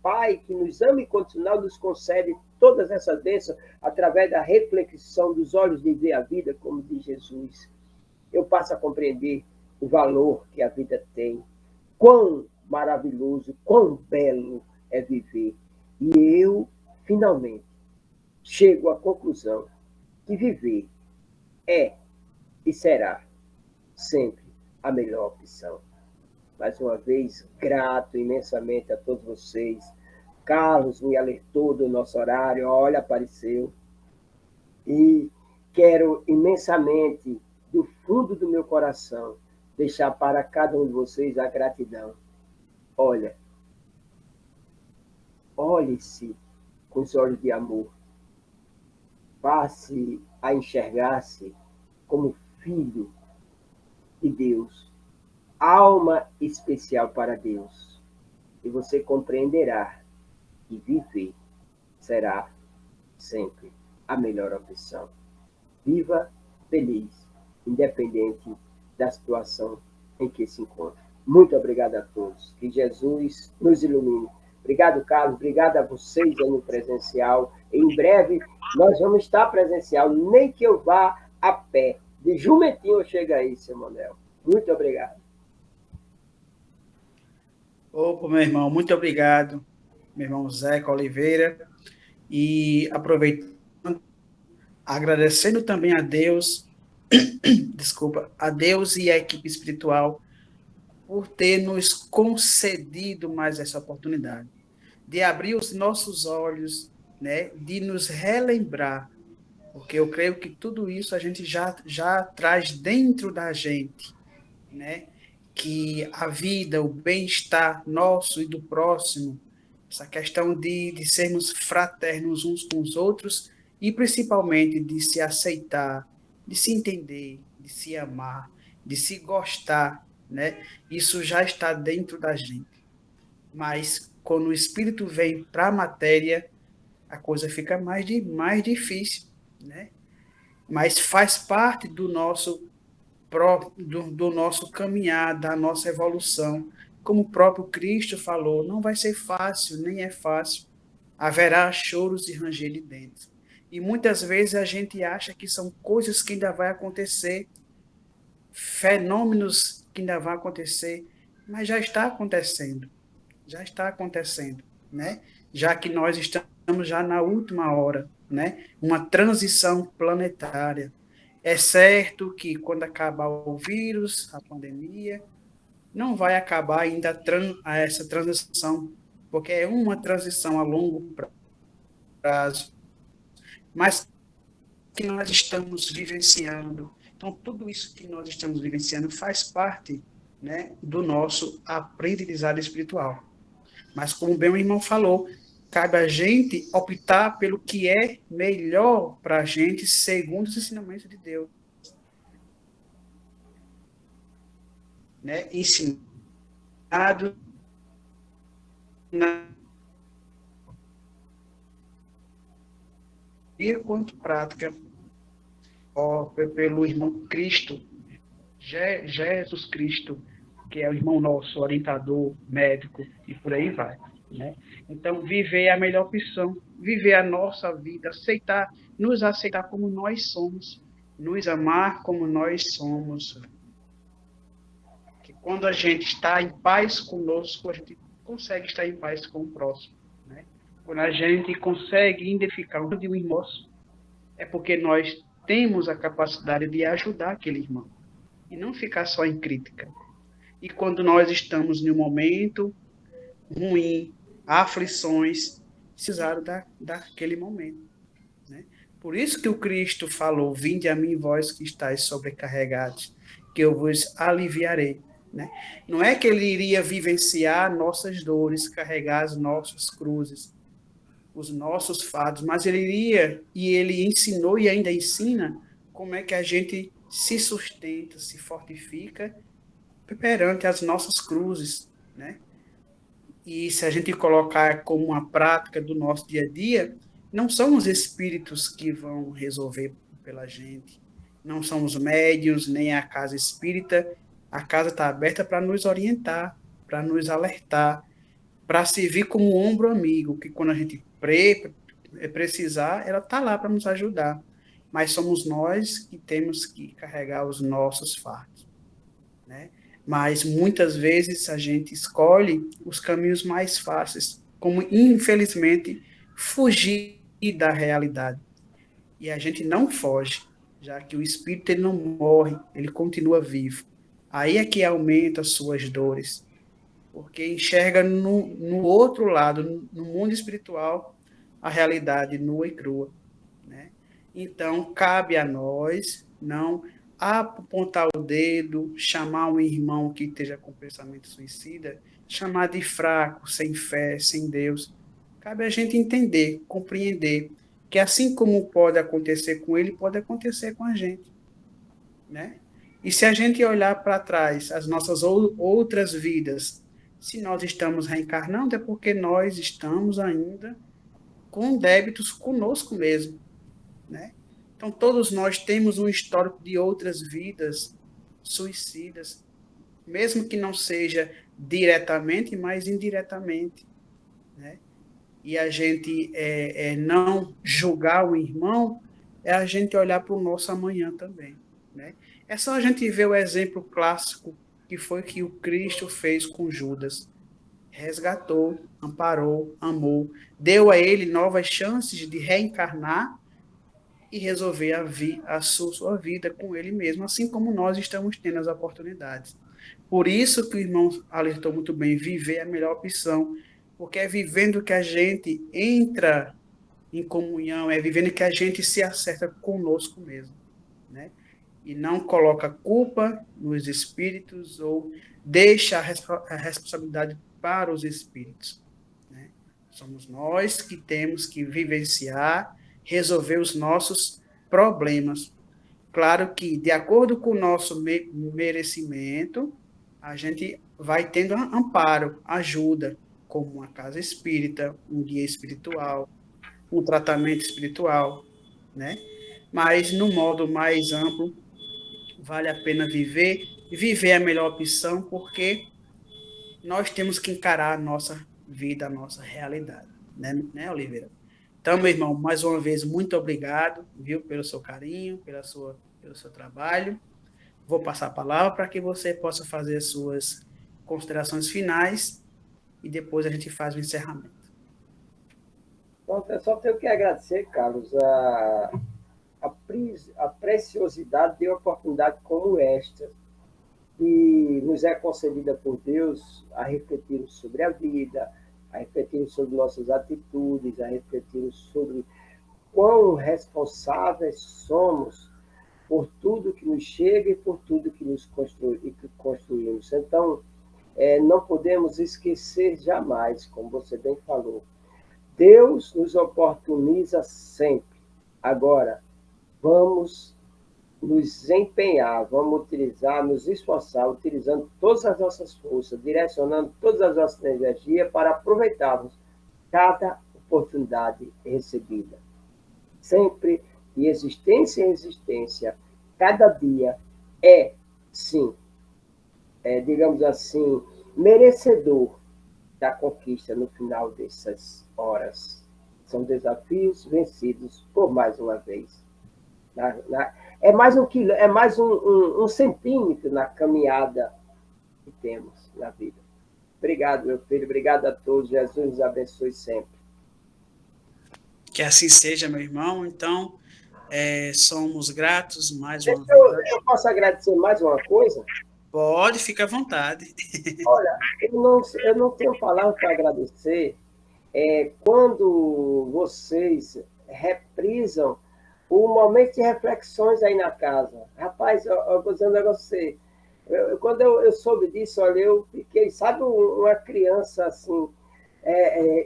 Pai, que nos ama incondicional, nos concede todas essas bênçãos através da reflexão dos olhos de ver a vida, como diz Jesus. Eu passo a compreender o valor que a vida tem, quão maravilhoso, quão belo é viver. E eu, finalmente, chego à conclusão que viver é e será sempre a melhor opção. Mais uma vez, grato imensamente a todos vocês. Carlos me alertou do nosso horário, olha, apareceu. E quero imensamente, do fundo do meu coração, deixar para cada um de vocês a gratidão. Olha, olhe-se com os olhos de amor. Passe a enxergar-se como filho de Deus, alma especial para Deus. E você compreenderá que viver será sempre a melhor opção. Viva feliz, independente da situação em que se encontra. Muito obrigado a todos. Que Jesus nos ilumine. Obrigado, Carlos. Obrigado a vocês aí no presencial. Em breve, nós vamos estar presencial, nem que eu vá a pé. De jumentinho eu chego aí, seu Manuel. Muito obrigado. Opa, meu irmão, muito obrigado, meu irmão Zeca Oliveira. E aproveitando, agradecendo também a Deus, desculpa, a Deus e a equipe espiritual por ter nos concedido mais essa oportunidade de abrir os nossos olhos, né, de nos relembrar, porque eu creio que tudo isso a gente já traz dentro da gente, né, que a vida, o bem-estar nosso e do próximo, essa questão de sermos fraternos uns com os outros e principalmente de se aceitar, de se entender, de se amar, de se gostar, né? Isso já está dentro da gente. Mas quando o espírito vem para a matéria, a coisa fica mais difícil, né? Mas faz parte do nosso caminhar, da nossa evolução. Como o próprio Cristo falou, não vai ser fácil, nem é fácil. Haverá choros e ranger de dentes. E muitas vezes a gente acha que são coisas que ainda vai acontecer, fenômenos que ainda vão acontecer, mas já está acontecendo, né? Já que nós estamos já na última hora, né? Uma transição planetária. É certo que quando acabar o vírus, a pandemia, não vai acabar ainda essa transição, porque é uma transição a longo prazo, mas que nós estamos vivenciando. Então, tudo isso que nós estamos vivenciando faz parte, né, do nosso aprendizado espiritual. Mas, como bem o irmão falou, cabe a gente optar pelo que é melhor para a gente, segundo os ensinamentos de Deus. Né? Ensinado na teoria quanto prática pelo irmão Cristo, Jesus Cristo, que é o irmão nosso, orientador, médico, e por aí vai. Né? Então, viver é a melhor opção, viver a nossa vida, nos aceitar como nós somos, nos amar como nós somos. Que quando a gente está em paz conosco, a gente consegue estar em paz com o próximo. Né? Quando a gente consegue identificar um irmão, é porque nós temos a capacidade de ajudar aquele irmão e não ficar só em crítica. E quando nós estamos em um momento ruim, aflições, precisaram daquele momento. Né? Por isso que o Cristo falou, vinde a mim, vós que estáis sobrecarregados, que eu vos aliviarei. Né? Não é que ele iria vivenciar nossas dores, carregar as nossas cruzes, os nossos fardos, mas ele iria, e ele ensinou e ainda ensina, como é que a gente se sustenta, se fortifica perante as nossas cruzes, né? E se a gente colocar como uma prática do nosso dia a dia, não são os espíritos que vão resolver pela gente, não são os médiuns, nem a casa espírita. A casa está aberta para nos orientar, para nos alertar, para servir como um ombro amigo, que quando a gente precisar, ela está lá para nos ajudar. Mas somos nós que temos que carregar os nossos fardos, né? Mas muitas vezes a gente escolhe os caminhos mais fáceis, como infelizmente fugir da realidade. E a gente não foge, já que o espírito ele não morre, ele continua vivo. Aí é que aumenta as suas dores, porque enxerga no outro lado, no mundo espiritual, a realidade nua e crua, né? Então, cabe a nós não apontar o dedo, chamar um irmão que esteja com pensamento suicida, chamar de fraco, sem fé, sem Deus. Cabe a gente entender, compreender que assim como pode acontecer com ele, pode acontecer com a gente, né? E se a gente olhar para trás, as nossas outras vidas, se nós estamos reencarnando, é porque nós estamos ainda com débitos conosco mesmo, né? Então, todos nós temos um histórico de outras vidas suicidas, mesmo que não seja diretamente, mas indiretamente, né? E a gente não julgar o irmão, é a gente olhar para o nosso amanhã também, né? É só a gente ver o exemplo clássico que foi que o Cristo fez com Judas. Resgatou, amparou, amou, deu a ele novas chances de reencarnar e resolver a sua vida com ele mesmo, assim como nós estamos tendo as oportunidades. Por isso que o irmão alertou muito bem, viver é a melhor opção, porque é vivendo que a gente entra em comunhão, é vivendo que a gente se acerta conosco mesmo, né? E não coloca culpa nos espíritos ou deixa a responsabilidade para os espíritos, né? Somos nós que temos que vivenciar, resolver os nossos problemas. Claro que, de acordo com o nosso merecimento, a gente vai tendo amparo, ajuda, como uma casa espírita, um guia espiritual, um tratamento espiritual, né? Mas, no modo mais amplo, vale a pena viver, e viver é a melhor opção, porque nós temos que encarar a nossa vida, a nossa realidade, né, Oliveira? Então, meu irmão, mais uma vez, muito obrigado, viu, pelo seu carinho, pelo seu trabalho. Vou passar a palavra para que você possa fazer as suas considerações finais e depois a gente faz o encerramento. Bom, eu só tenho que agradecer, Carlos, a preciosidade de oportunidade como esta, que nos é concedida por Deus a refletirmos sobre a vida, a refletirmos sobre nossas atitudes, a refletirmos sobre quão responsáveis somos por tudo que nos chega e por tudo que nos construímos. Então, não podemos esquecer jamais, como você bem falou, Deus nos oportuniza sempre. Agora, vamos nos empenhar, vamos utilizar, nos esforçar, utilizando todas as nossas forças, direcionando todas as nossas energias para aproveitarmos cada oportunidade recebida. Sempre, de existência em existência, cada dia sim, digamos assim, merecedor da conquista no final dessas horas. São desafios vencidos por mais uma vez. É mais um centímetro na caminhada que temos na vida. Obrigado, meu filho. Obrigado a todos. Jesus nos abençoe sempre. Que assim seja, meu irmão. Então, somos gratos mais uma vez. Eu posso agradecer mais uma coisa? Pode, fica à vontade. Olha, eu não tenho palavra para agradecer quando vocês reprisam o momento de reflexões aí na casa. Rapaz, eu vou dizer um negócio pra você. Quando eu soube disso, olha, eu fiquei, sabe, uma criança assim,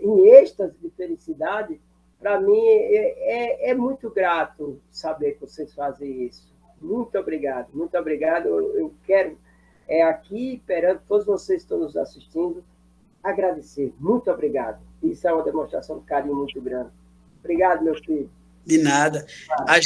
em êxtase de felicidade. Para mim, é muito grato saber que vocês fazem isso. Muito obrigado, muito obrigado. Eu quero, aqui, perante todos vocês que estão nos assistindo, agradecer. Muito obrigado. Isso é uma demonstração de carinho muito grande. Obrigado, meu filho. De nada. A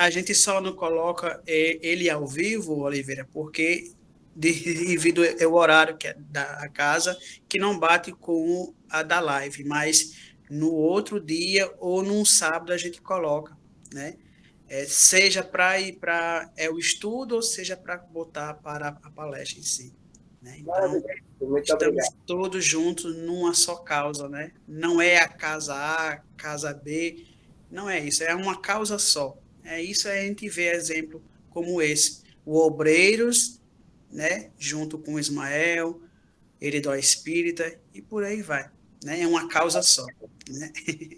gente só não coloca ele ao vivo, Oliveira, porque devido ao horário que é da casa, que não bate com a da live, mas no outro dia ou num sábado a gente coloca, né? Seja para ir para o estudo ou seja para botar para a palestra em si, né? Então, estamos todos juntos numa só causa, né? Não é a casa A, casa B, não é isso, é uma causa só. É isso, a gente vê exemplo como esse. O Obreiros né? Junto com Ismael, Eridó Espírita, e por aí vai. Né? É uma causa só. Né?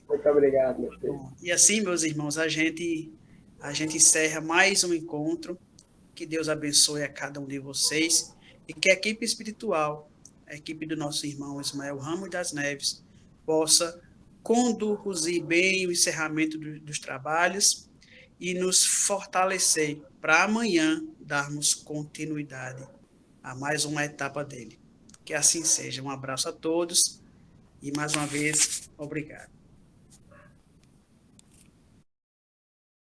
Muito obrigado, meu filho. Bom, e assim, meus irmãos, a gente encerra mais um encontro. Que Deus abençoe a cada um de vocês e que a equipe espiritual, a equipe do nosso irmão Ismael Ramos das Neves, possa conduzir bem o encerramento dos trabalhos e nos fortalecer para amanhã darmos continuidade a mais uma etapa dele. Que assim seja. Um abraço a todos e mais uma vez, obrigado.